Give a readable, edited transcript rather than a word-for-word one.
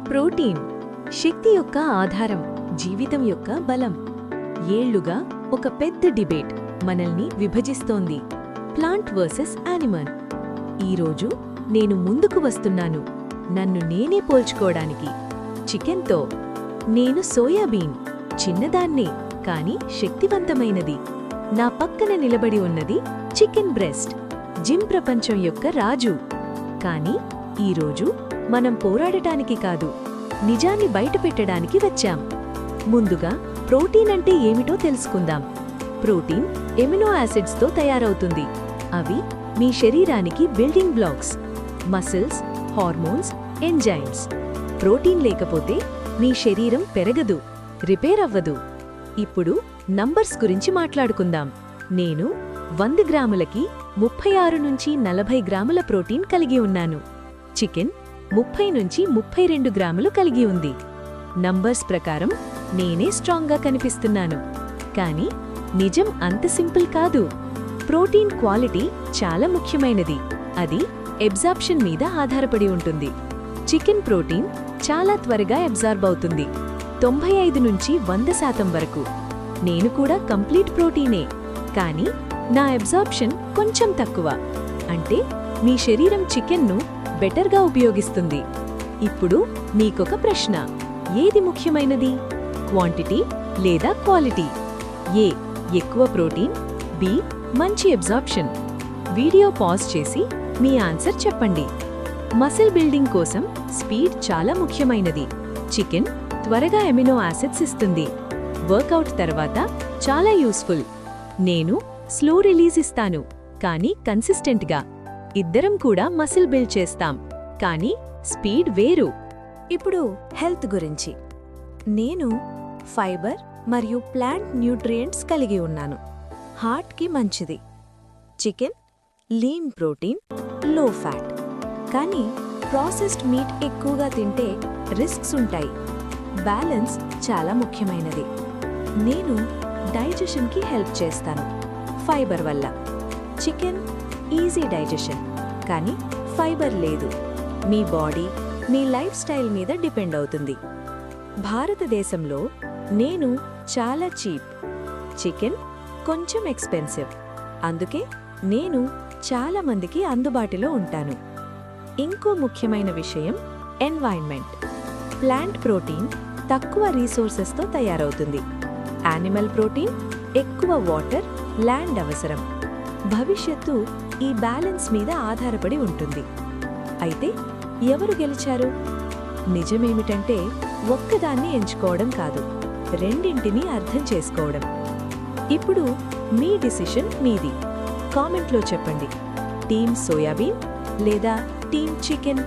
Protein శక్తి యొక్క ఆధారం, జీవితం యొక్క బలం. ఏళ్లుగా ఒక పెద్ద డిబేట్ మనల్ని విభజిస్తోంది, ప్లాంట్ వర్సెస్ యానిమల్. ఈరోజు నేను ముందుకు వస్తున్నాను, నన్ను నేనే పోల్చుకోవడానికి, చికెన్తో. నేను సోయాబీన్, చిన్నదాన్నే కాని శక్తివంతమైనది. నా పక్కన నిలబడి ఉన్నది చికెన్ బ్రెస్ట్, జిమ్ ప్రపంచం యొక్క రాజు. కాని ఈరోజు మనం పోరాడటానికి కాదు, నిజాన్ని బయటపెట్టడానికి వచ్చాం. ముందుగా ప్రోటీన్ అంటే ఏమిటో తెలుసుకుందాం. ప్రోటీన్ ఎమినో యాసిడ్స్తో తయారవుతుంది. అవి మీ శరీరానికి building blocks, muscles, hormones, enzymes. Protein లేకపోతే మీ శరీరం పెరగదు, రిపేర్ అవ్వదు. ఇప్పుడు నంబర్స్ గురించి మాట్లాడుకుందాం. నేను 100 గ్రాములకి 36 నుంచి 40 గ్రాముల ప్రోటీన్ కలిగి ఉన్నాను. చికెన్ 30 నుంచి 32 గ్రాములు కలిగి ఉంది. నంబర్స్ ప్రకారం నేనే స్ట్రాంగ్గా కనిపిస్తున్నాను. కానీ నిజం అంత సింపుల్ కాదు. ప్రోటీన్ క్వాలిటీ చాలా ముఖ్యమైనది. అది అబ్జార్ప్షన్ మీద ఆధారపడి ఉంటుంది. చికెన్ ప్రోటీన్ చాలా త్వరగా అబ్జార్బ్ అవుతుంది, 95 నుంచి 100% వరకు. నేను కూడా కంప్లీట్ ప్రోటీనే, కానీ నా అబ్జార్ప్షన్ కొంచెం తక్కువ. అంటే మీ శరీరం చికెన్ను బెటర్గా ఉపయోగిస్తుంది. ఇప్పుడు మీకొక ప్రశ్న, ఏది ముఖ్యమైనది, క్వాంటిటీ లేదా క్వాలిటీ? ఏ ఎక్కువ ప్రోటీన్, బి మంచి అబ్జార్ప్షన్? వీడియో పాజ్ చేసి మీ ఆన్సర్ చెప్పండి. మసిల్ బిల్డింగ్ కోసం స్పీడ్ చాలా ముఖ్యమైనది. చికెన్ త్వరగా ఎమినో యాసిడ్స్ ఇస్తుంది. వర్కౌట్ తర్వాత చాలా యూస్ఫుల్. నేను స్లో రిలీజ్ ఇస్తాను, కానీ కన్సిస్టెంట్గా. ఇద్దరం కూడా మసిల్ బిల్డ్ చేస్తాం, కానీ స్పీడ్ వేరు. ఇప్పుడు హెల్త్ గురించి. నేను ఫైబర్ మరియు ప్లాంట్ న్యూట్రియంట్స్ కలిగి ఉన్నాను, హార్ట్కి మంచిది. చికెన్ లీన్ ప్రోటీన్, లో ఫ్యాట్. కానీ ప్రాసెస్డ్ మీట్ ఎక్కువగా తింటే రిస్క్స్ ఉంటాయి. బ్యాలెన్స్ చాలా ముఖ్యమైనది. నేను డైజెషన్కి హెల్ప్ చేస్తాను ఫైబర్ వల్ల. చికెన్ ఈజీ డైజెషన్, కానీ ఫైబర్ లేదు. మీ బాడీ, మీ లైఫ్ స్టైల్ మీద డిపెండ్ అవుతుంది. భారతదేశంలో నేను చాలా చీప్, చికెన్ కొంచెం ఎక్స్పెన్సివ్. అందుకే నేను చాలా మందికి అందుబాటులో ఉంటాను. ఇంకో ముఖ్యమైన విషయం ఎన్వైర్న్మెంట్. ప్లాంట్ ప్రోటీన్ తక్కువ రీసోర్సెస్తో తయారవుతుంది. యానిమల్ ప్రోటీన్ ఎక్కువ వాటర్, ల్యాండ్ అవసరం. భవిష్యత్తు ఈ బ్యాలెన్స్ మీద ఆధారపడి ఉంటుంది. అయితే ఎవరు గెలిచారు? నిజమేమిటంటే ఒక్కదాన్ని ఎంచుకోవడం కాదు, రెండింటినీ అర్థం చేసుకోవడం. ఇప్పుడు మీ డిసిషన్ మీది. కామెంట్లో చెప్పండి, టీమ్ సోయాబీన్ లేదా టీమ్ చికెన్.